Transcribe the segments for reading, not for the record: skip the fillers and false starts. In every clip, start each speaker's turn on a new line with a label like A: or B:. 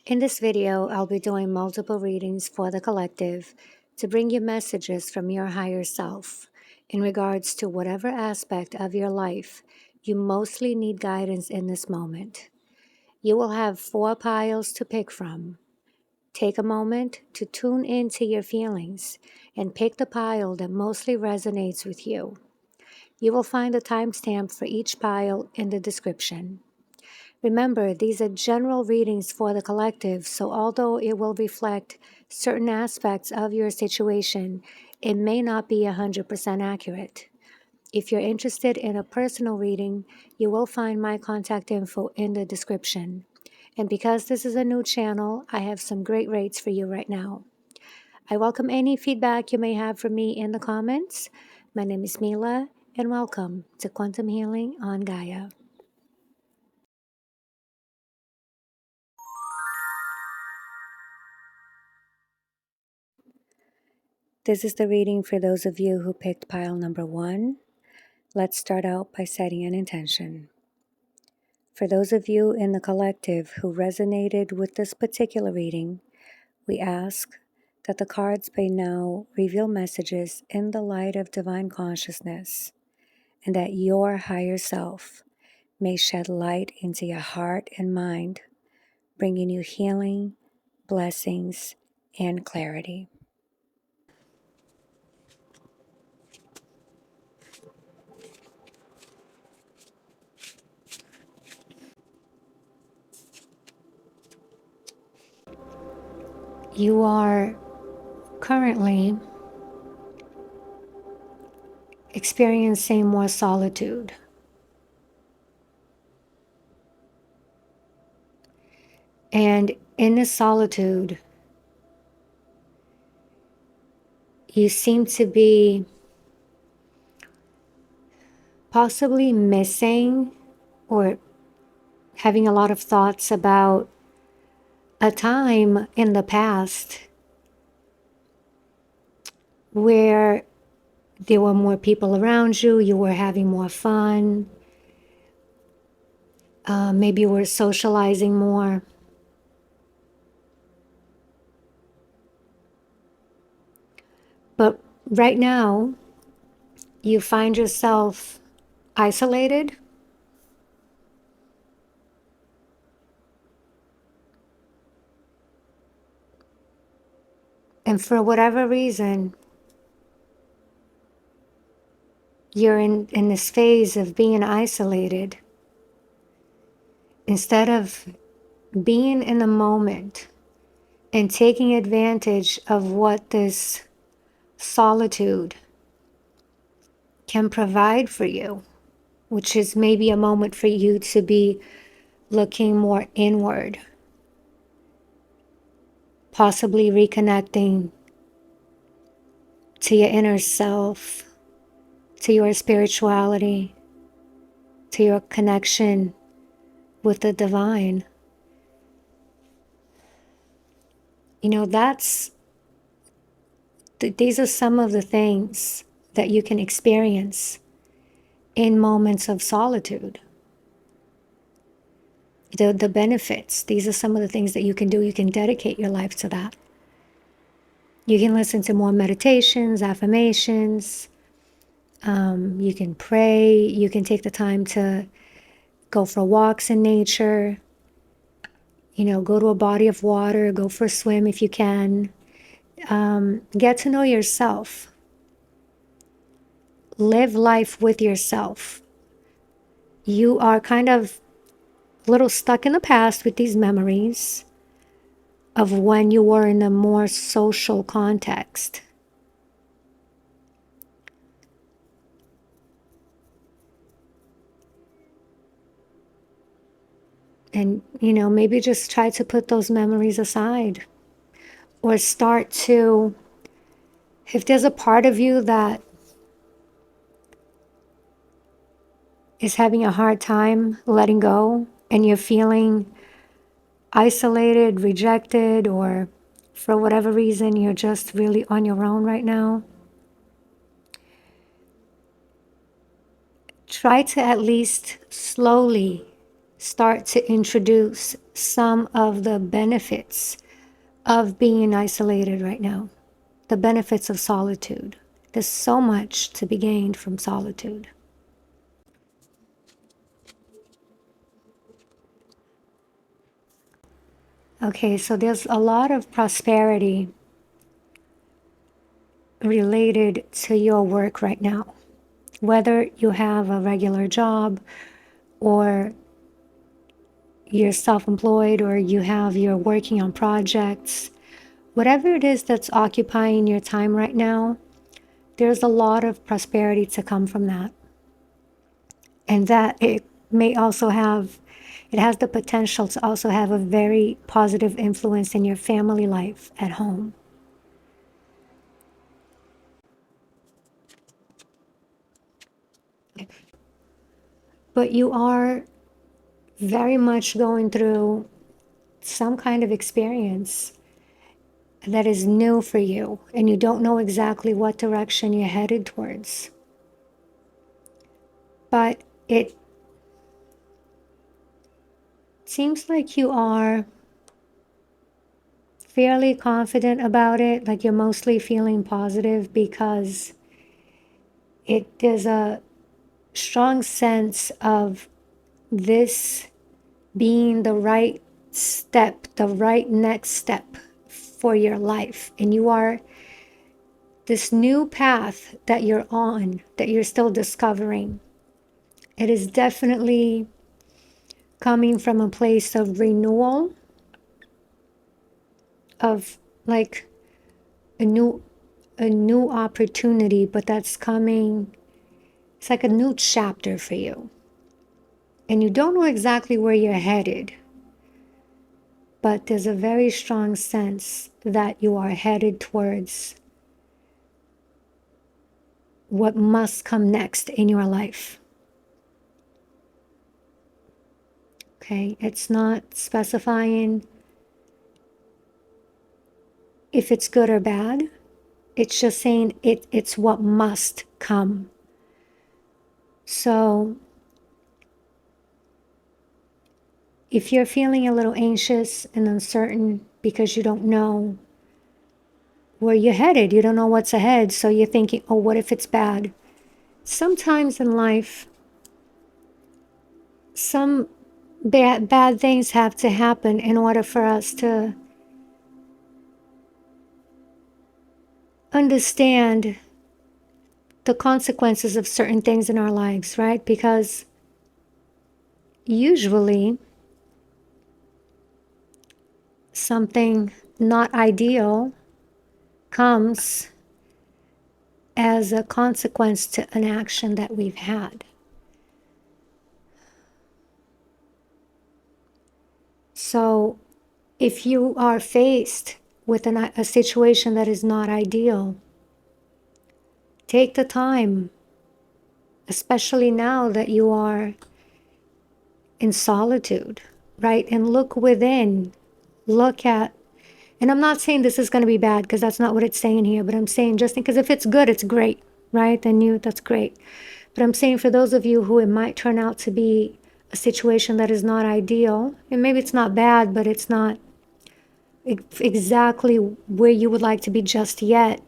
A: In this video, I'll be doing multiple readings for the collective to bring you messages from your higher self in regards to whatever aspect of your life you mostly need guidance in this moment. You will have 4 piles to pick from. Take a moment to tune into your feelings and pick the pile that mostly resonates with you. You will find a timestamp for each pile in the description. Remember, these are general readings for the collective, so although it will reflect certain aspects of your situation, it may not be 100% accurate. If you're interested in a personal reading, you will find my contact info in the description. And because this is a new channel, I have some great rates for you right now. I welcome any feedback you may have for me in the comments. My name is Mila, and welcome to Quantum Healing on Gaia. This is the reading for those of you who picked pile number 1. Let's start out by setting an intention. For those of you in the collective who resonated with this particular reading, we ask that the cards may now reveal messages in the light of divine consciousness, and that your higher self may shed light into your heart and mind, bringing you healing, blessings, and clarity. You are currently experiencing more solitude. And in this solitude, you seem to be possibly missing or having a lot of thoughts about a time in the past where there were more people around you, you were having more fun, maybe you were socializing more. But right now, you find yourself isolated, and for whatever reason, you're in this phase of being isolated. Instead of being in the moment and taking advantage of what this solitude can provide for you, which is maybe a moment for you to be looking more inward, possibly reconnecting to your inner self, to your spirituality, to your connection with the divine. You know, these are some of the things that you can experience in moments of solitude. The benefits, these are some of the things that you can do. You can dedicate your life to that. You can listen to more meditations, affirmations. You can pray. You can take the time to go for walks in nature. You know, go to a body of water, go for a swim if you can. Get to know yourself. Live life with yourself. You are kind of a little stuck in the past with these memories of when you were in a more social context. And, you know, maybe just try to put those memories aside, or start to, if there's a part of you that is having a hard time letting go and you're feeling isolated, rejected, or for whatever reason you're just really on your own right now, try to at least slowly start to introduce some of the benefits of being isolated right now, the benefits of solitude. There's so much to be gained from solitude. Okay, so there's a lot of prosperity related to your work right now. Whether you have a regular job or you're self-employed or you're working on projects, whatever it is that's occupying your time right now, there's a lot of prosperity to come from that. And that it has the potential to also have a very positive influence in your family life at home. But you are very much going through some kind of experience that is new for you, and you don't know exactly what direction you're headed towards. But it seems like you are fairly confident about it, like you're mostly feeling positive because there's a strong sense of this being the right step, the right next step for your life. And you are this new path that you're on, that you're still discovering. It is definitely coming from a place of renewal, of like a new opportunity, but that's coming. It's like a new chapter for you. And you don't know exactly where you're headed, but there's a very strong sense that you are headed towards what must come next in your life. Okay, it's not specifying if it's good or bad. It's just saying it's what must come. So if you're feeling a little anxious and uncertain because you don't know where you're headed, you don't know what's ahead, so you're thinking, oh, what if it's bad? Sometimes in life, some bad things have to happen in order for us to understand the consequences of certain things in our lives, right? Because usually something not ideal comes as a consequence to an action that we've had. So if you are faced with a situation that is not ideal, take the time, especially now that you are in solitude, right? And look within, look at, and I'm not saying this is going to be bad because that's not what it's saying here, but I'm saying just because if it's good, it's great, right? Then that's great. But I'm saying for those of you who it might turn out to be a situation that is not ideal, and maybe it's not bad, but it's not exactly where you would like to be just yet.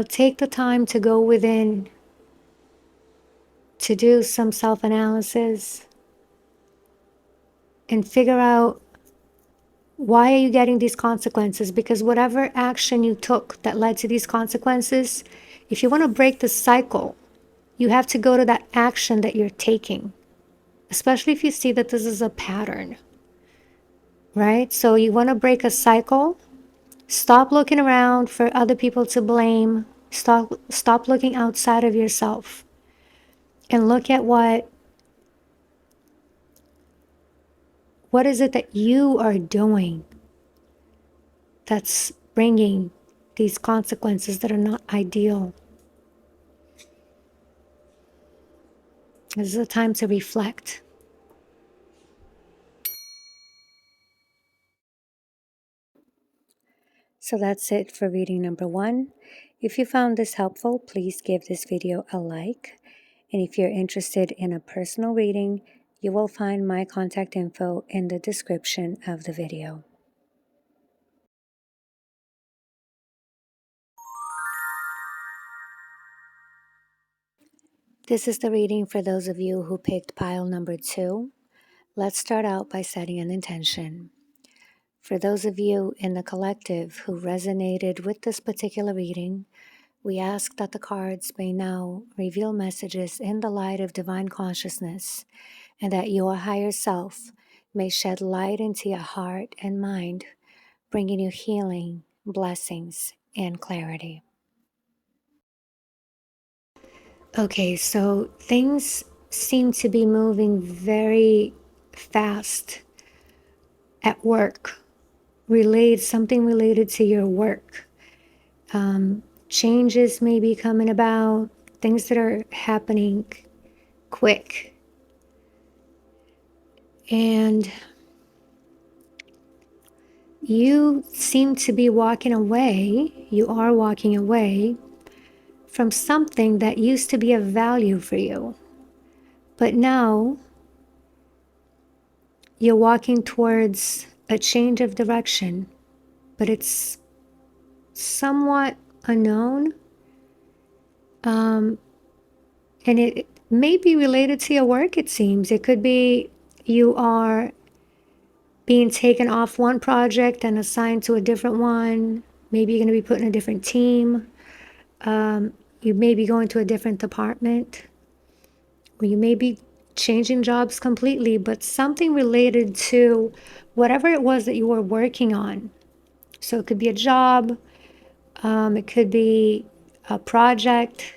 A: Take the time to go within, to do some self-analysis and figure out, why are you getting these consequences? Because whatever action you took that led to these consequences, if you want to break the cycle, you have to go to that action that you're taking, especially if you see that this is a pattern, right? So you want to break a cycle, stop looking around for other people to blame, stop looking outside of yourself and look at what is it that you are doing that's bringing these consequences that are not ideal. This is a time to reflect. So that's it for reading number 1. If you found this helpful, please give this video a like. And if you're interested in a personal reading, you will find my contact info in the description of the video. This is the reading for those of you who picked pile number 2. Let's start out by setting an intention. For those of you in the collective who resonated with this particular reading, we ask that the cards may now reveal messages in the light of divine consciousness, and that your higher self may shed light into your heart and mind, bringing you healing, blessings, and clarity. Okay, so things seem to be moving very fast at work. Something related to your work. Changes may be coming about, things that are happening quick. And you seem to be walking away, you are walking away from something that used to be of value for you. But now you're walking towards a change of direction, but it's somewhat unknown. And it may be related to your work, it seems. It could be you are being taken off one project and assigned to a different one. Maybe you're going to be put in a different team. You may be going to a different department. Or you may be changing jobs completely, but something related to whatever it was that you were working on. So it could be a job, it could be a project,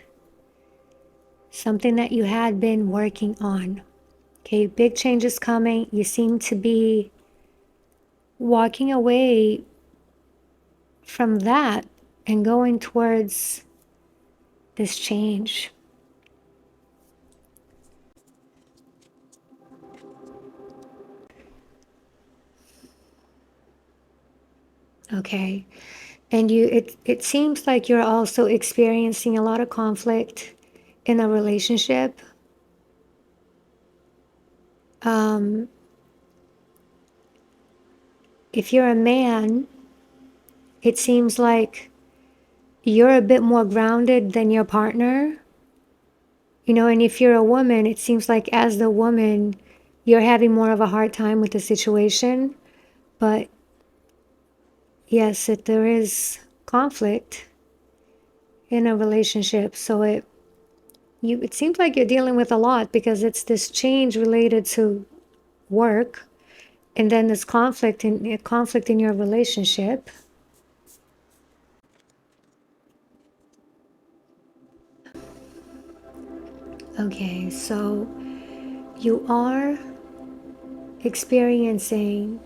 A: something that you had been working on. Okay, big changes coming. You seem to be walking away from that and going towards this change. Okay. And it seems like you're also experiencing a lot of conflict in a relationship. If you're a man, it seems like you're a bit more grounded than your partner. And if you're a woman, it seems like as the woman, you're having more of a hard time with the situation. But yes, there is conflict in a relationship. So it seems like you're dealing with a lot, because it's this change related to work, and then this conflict in your relationship. Okay, so you are experiencing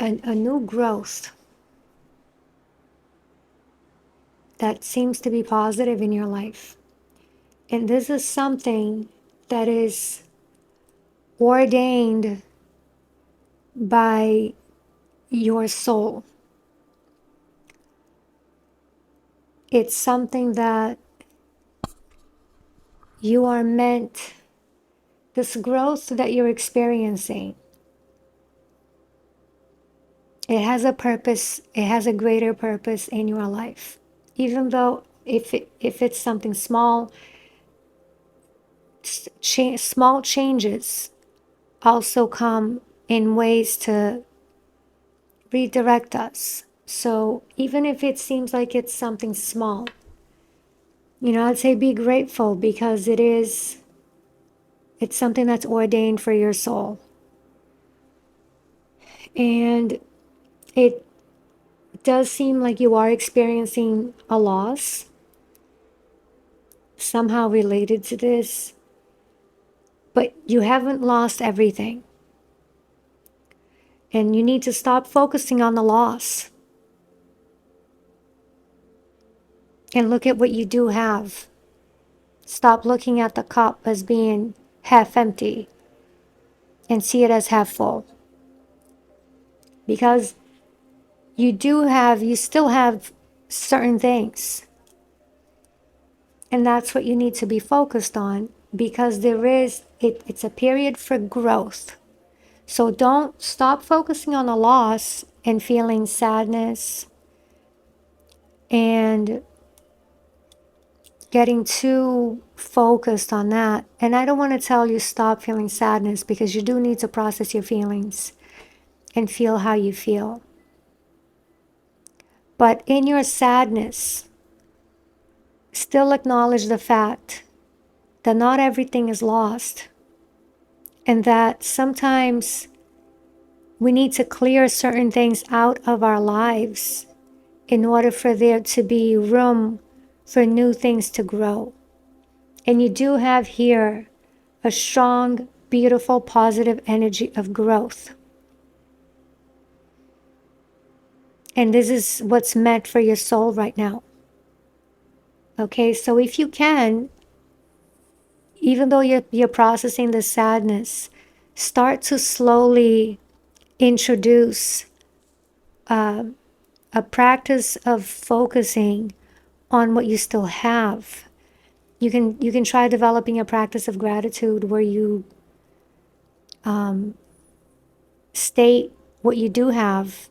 A: a new growth that seems to be positive in your life. And this is something that is ordained by your soul. It's something that you are meant, this growth that you're experiencing, it has a purpose, it has a greater purpose in your life. Even though if it's something small, small changes also come in ways to redirect us. So even if it seems like it's something small, I'd say be grateful, because it's something that's ordained for your soul. And it does seem like you are experiencing a loss somehow related to this, but you haven't lost everything. And you need to stop focusing on the loss and look at what you do have. Stop looking at the cup as being half empty and see it as half full. Because you still have certain things. And that's what you need to be focused on, because it's a period for growth. So don't stop focusing on the loss and feeling sadness and getting too focused on that. And I don't want to tell you stop feeling sadness, because you do need to process your feelings and feel how you feel. But in your sadness, still acknowledge the fact that not everything is lost, and that sometimes we need to clear certain things out of our lives in order for there to be room for new things to grow. And you do have here a strong, beautiful, positive energy of growth. And this is what's meant for your soul right now. Okay, so if you can, even though you're processing the sadness, start to slowly introduce a practice of focusing on what you still have. You can try developing a practice of gratitude where you state what you do have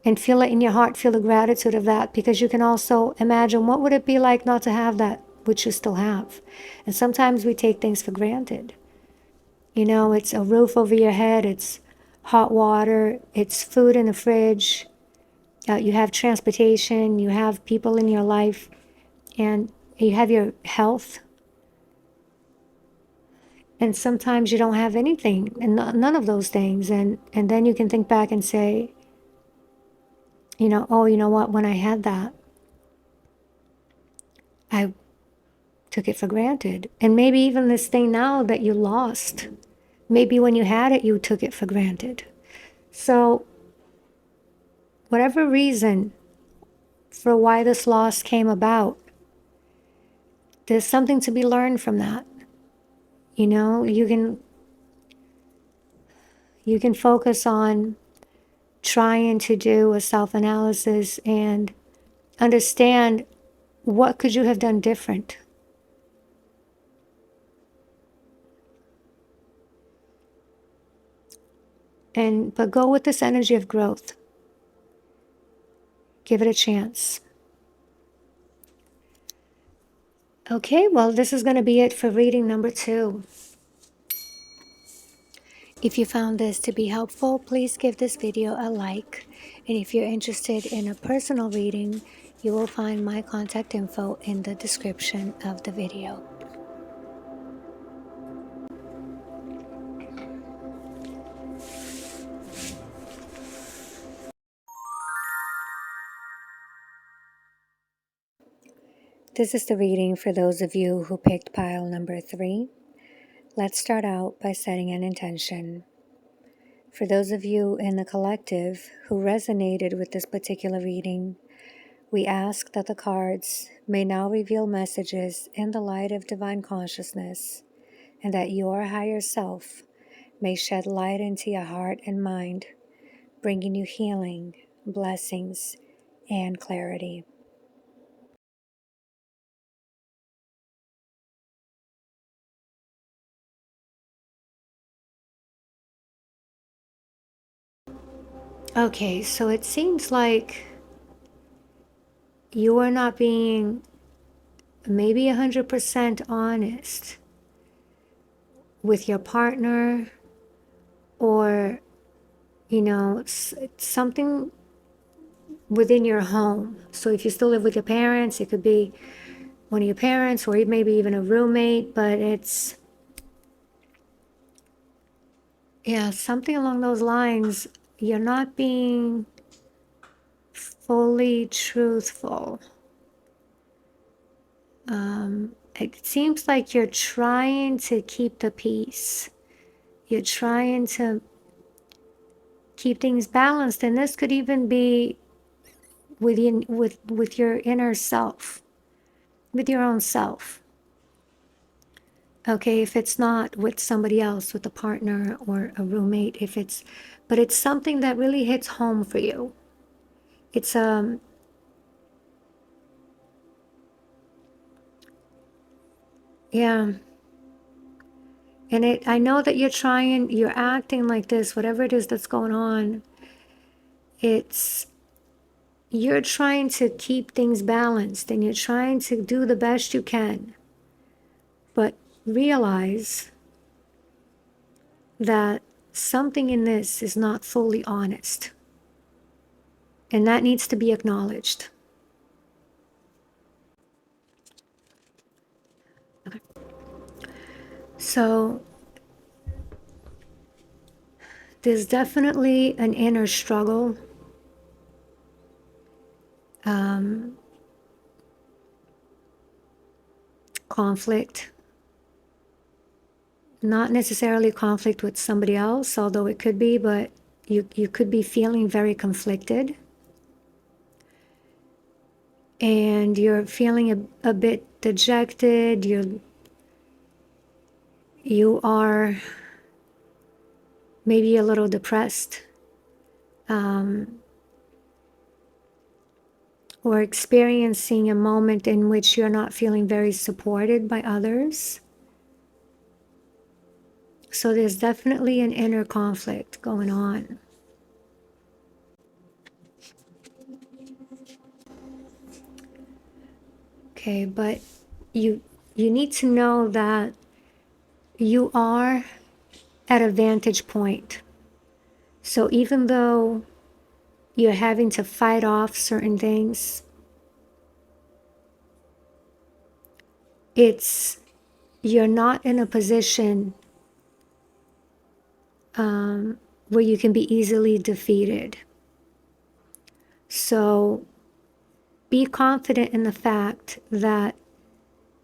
A: and feel it in your heart, feel the gratitude of that, because you can also imagine what would it be like not to have that which you still have. And sometimes we take things for granted. You know, it's a roof over your head, it's hot water, it's food in the fridge, you have transportation, you have people in your life, and you have your health. And sometimes you don't have anything, and none of those things. And then you can think back and say, oh, you know what, when I had that, I took it for granted. And maybe even this thing now that you lost, maybe when you had it, you took it for granted. So whatever reason for why this loss came about, there's something to be learned from that. You can focus on trying to do a self-analysis and understand what could you have done different. But go with this energy of growth. Give it a chance. Okay, well, this is going to be it for reading number 2. If you found this to be helpful, please give this video a like. And if you're interested in a personal reading, you will find my contact info in the description of the video. This is the reading for those of you who picked pile number 3. Let's start out by setting an intention. For those of you in the collective who resonated with this particular reading, we ask that the cards may now reveal messages in the light of divine consciousness, and that your higher self may shed light into your heart and mind, bringing you healing, blessings, and clarity. Okay, so it seems like you are not being maybe 100% honest with your partner, or something within your home. So if you still live with your parents, it could be one of your parents, or maybe even a roommate, but it's something along those lines. You're not being fully truthful. It seems like you're trying to keep the peace. You're trying to keep things balanced, and this could even be with your inner self, with your own self. Okay, if it's not with somebody else, with a partner or a roommate, but it's something that really hits home for you. It's Yeah. And I know that you're acting like this, whatever it is that's going on. You're trying to keep things balanced and you're trying to do the best you can. But realize that something in this is not fully honest. And that needs to be acknowledged. Okay. So there's definitely an inner struggle. Conflict. Not necessarily conflict with somebody else, although it could be, but you could be feeling very conflicted. And you're feeling a bit dejected. You are maybe a little depressed. Or experiencing a moment in which you're not feeling very supported by others. So there's definitely an inner conflict going on. Okay, but you need to know that you are at a vantage point. So even though you're having to fight off certain things, you're not in a position where you can be easily defeated. So be confident in the fact that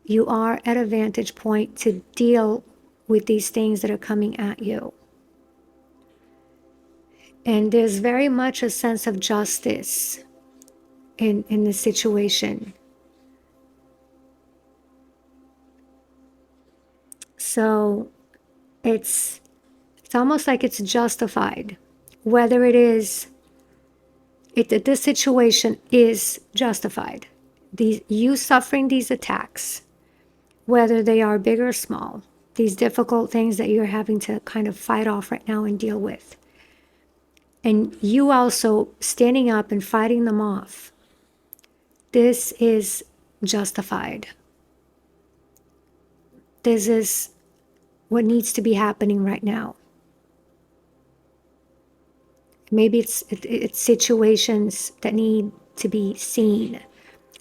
A: you are at a vantage point to deal with these things that are coming at you. And there's very much a sense of justice in this situation. So it's almost like it's justified. Whether this situation is justified. You suffering these attacks, whether they are big or small, these difficult things that you're having to kind of fight off right now and deal with. And you also standing up and fighting them off. This is justified. This is what needs to be happening right now. Maybe it's situations that need to be seen,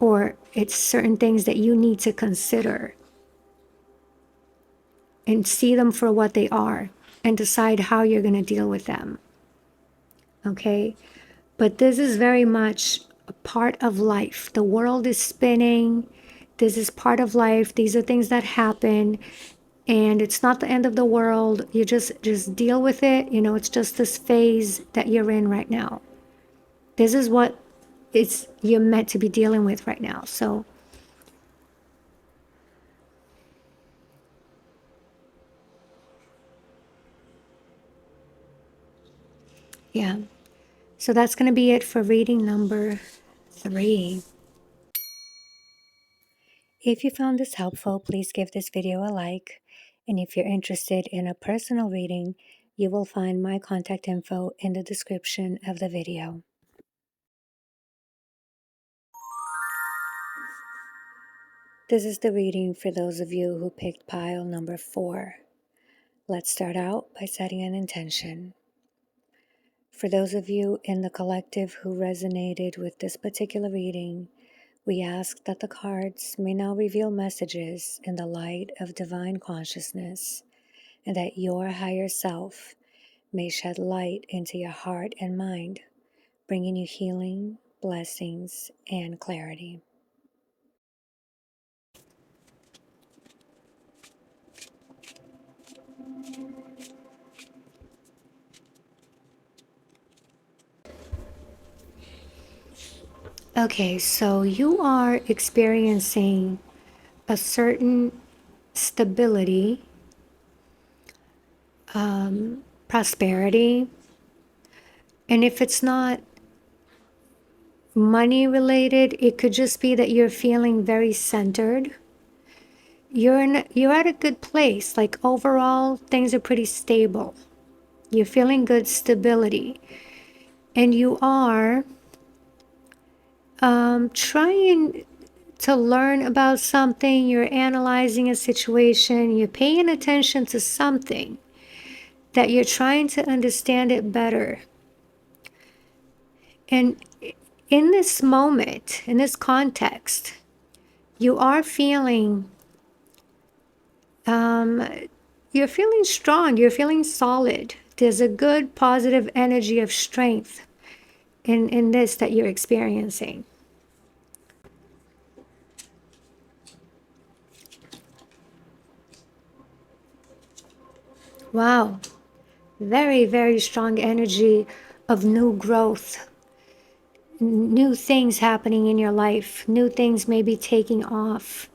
A: or it's certain things that you need to consider and see them for what they are and decide how you're going to deal with them. Okay? But this is very much a part of life. The world is spinning. This is part of life. These are things that happen. And it's not the end of the world. You just deal with it. It's just this phase that you're in right now. This is what you're meant to be dealing with right now. So yeah. So that's going to be it for reading number 3. If you found this helpful, please give this video a like. And if you're interested in a personal reading, you will find my contact info in the description of the video. This is the reading for those of you who picked pile number 4. Let's start out by setting an intention. For those of you in the collective who resonated with this particular reading, we ask that the cards may now reveal messages in the light of divine consciousness, and that your higher self may shed light into your heart and mind, bringing you healing, blessings, and clarity. Okay, so you are experiencing a certain stability, prosperity, and if it's not money related, it could just be that you're feeling very centered. you're at a good place. Like overall, things are pretty stable. You're feeling good stability, and you are trying to learn about something. You're analyzing a situation. You're paying attention to something that you're trying to understand it better. And in this moment, in this context, you are feeling, you're feeling strong, you're feeling solid. There's a good positive energy of strength in this that you're experiencing. Wow. Very, very strong energy of new growth, new things happening in your life, new things maybe taking off.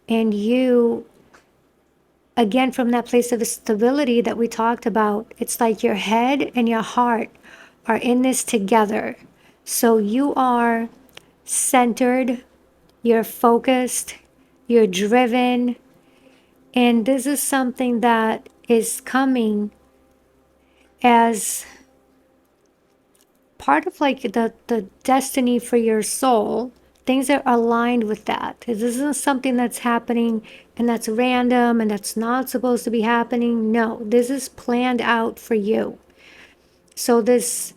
A: And you, again, from that place of stability that we talked about, it's like your head and your heart are in this together. So you are centered, you're focused, you're driven, and this is something that is coming as part of like the destiny for your soul. Things are aligned with that. This isn't something that's happening and that's random and that's not supposed to be happening. No, this is planned out for you. So this,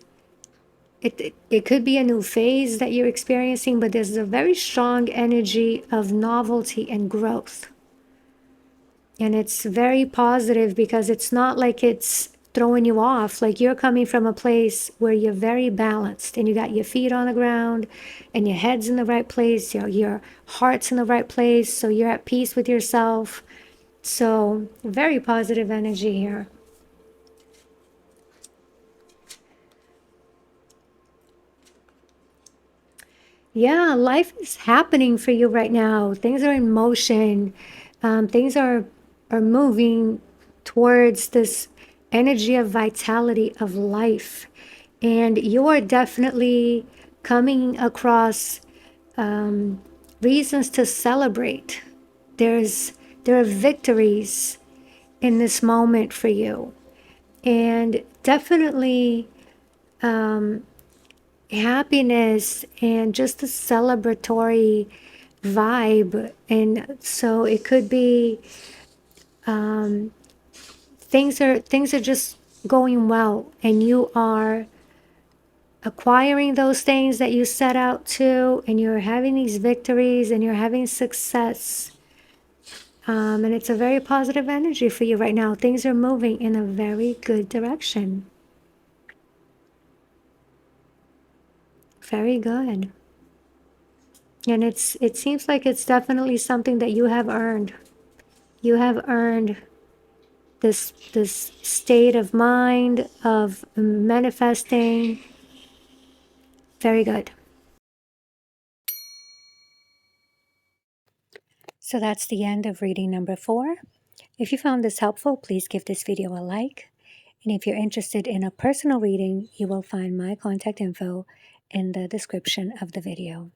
A: it could be a new phase that you're experiencing, but there's a very strong energy of novelty and growth. And it's very positive because it's not like it's throwing you off. Like you're coming from a place where you're very balanced and you got your feet on the ground and your head's in the right place, your heart's in the right place. So you're at peace with yourself. So very positive energy here. Yeah, life is happening for you right now. Things are in motion. Things are moving towards this energy of vitality of life, and you are definitely coming across reasons to celebrate. There are victories in this moment for you, and definitely happiness and just a celebratory vibe. And so it could be things are just going well and you are acquiring those things that you set out to, and you're having these victories and you're having success. And it's a very positive energy for you right now. Things are moving in a very good direction. Very good. And it seems like it's definitely something that you have earned. You have earned this state of mind of manifesting. Very good. So that's the end of reading number 4. If you found this helpful, please give this video a like. And if you're interested in a personal reading, you will find my contact info in the description of the video.